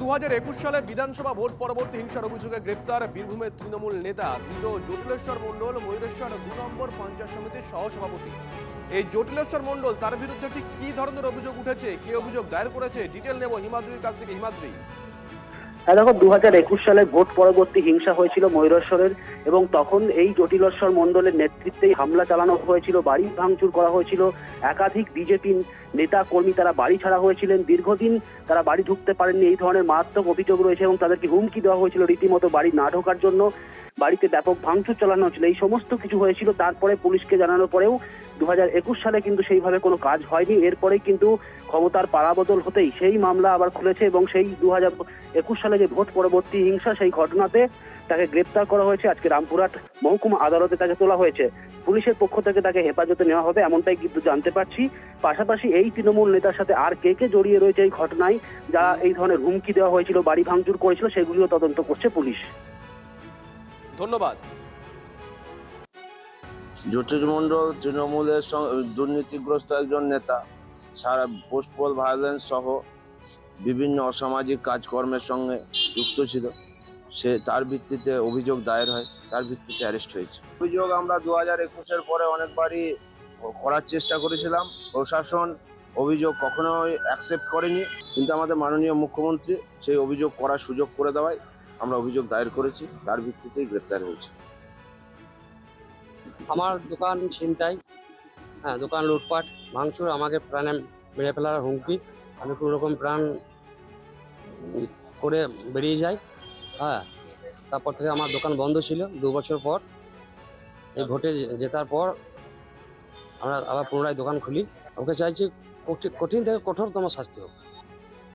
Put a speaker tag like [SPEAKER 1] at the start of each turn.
[SPEAKER 1] 2021 সালে বিধানসভা ভোট পরবর্তী হিংসার অভিযোগে গ্রেপ্তার বীরভূমের তৃণমূল নেতা ধৃত জটিলেশ্বর মণ্ডল, ময়ূরেশ্বর 2 নম্বর পঞ্চায়েত সমিতির সহসভাপতি। এই জটিলেশ্বর মণ্ডল, তার বিরুদ্ধে ঠিক কি ধরনের অভিযোগ উঠেছে, কে অভিযোগ দায়ের করেছে, ডিটেল নেব হিমাদ্রির কাছ থেকে। হিমাদ্রি,
[SPEAKER 2] হ্যাঁ দেখো, 2021 সালে ভোট পরবর্তী হিংসা হয়েছিল ময়ূরেশ্বরের, এবং তখন এই জটিলেশ্বর মণ্ডলের নেতৃত্বেই হামলা চালানো হয়েছিল, বাড়ি ভাঙচুর করা হয়েছিল। একাধিক বিজেপি নেতা কর্মী তারা বাড়ি ছাড়া হয়েছিলেন, দীর্ঘদিন তারা বাড়ি ঢুকতে পারেননি, এই ধরনের মারাত্মক অভিযোগ রয়েছে এবং তাদেরকে হুমকি দেওয়া হয়েছিল রীতিমতো বাড়ি না ঢোকার জন্য। বাড়িতে ব্যাপক ভাঙচুর চালানো হয়েছিল, এই সমস্ত কিছু হয়েছিল। তারপরে পুলিশকে জানানোর পরেও 2021 সালে কিন্তু সেইভাবে কোনো কাজ হয়নি। এরপরেই কিন্তু ক্ষমতার পালাবদল হতেই সেই মামলা আবার খুলেছে এবং সেই 2021 সালে যে ভোট পরবর্তী হিংসা, সেই ঘটনাতে তাকে গ্রেপ্তার করা হয়েছে। আজকে রামপুরহাট মহকুমা আদালতে তাকে তোলা হয়েছে। পুলিশের পক্ষ থেকে তাকে হেফাজতে নেওয়া হবে এমনটাই কিন্তু জানতে পারছি। পাশাপাশি এই তৃণমূল নেতার সাথে আর কে কে জড়িয়ে রয়েছে এই ঘটনায়, যা এই ধরনের হুমকি দেওয়া হয়েছিল, বাড়ি ভাঙচুর করেছিল, সেগুলিও তদন্ত করছে পুলিশ।
[SPEAKER 1] ধন্যবাদ।
[SPEAKER 3] জ্যোতিষ মণ্ডল তৃণমূলের দুর্নীতিগ্রস্ত একজন নেতা। সারা পোস্টপল ভায়োলেন্স সহ বিভিন্ন অসামাজিক কাজকর্মের সঙ্গে যুক্ত ছিল। তার ভিত্তিতে অভিযোগ দায়ের হয়, তার ভিত্তিতে অ্যারেস্ট হয়েছে। অভিযোগ আমরা 2021-এর পরে অনেকবারই করার চেষ্টা করেছিলাম। প্রশাসন অভিযোগ কখনোই অ্যাকসেপ্ট করেনি, কিন্তু আমাদের মাননীয় মুখ্যমন্ত্রী সেই অভিযোগ করার সুযোগ করে দেওয়ায় আমরা অভিযোগ দায়ের করেছি, তার ভিত্তিতেই গ্রেপ্তার হয়েছে।
[SPEAKER 4] আমার দোকান ছিনতাই, দোকান লুটপাট ভাঙচুর, আমাকে প্রাণে মেরে ফেলার হুমকি। আমি কোনো রকম প্রাণ করে বেরিয়ে যাই। তারপর থেকে আমার দোকান বন্ধ ছিল 2 বছর পর। এই ভোটে জেতার পর আমরা আবার পুনরায় দোকান খুলি। ওকে চাইছি কঠিন থেকে কঠোরতম শাস্তি হোক।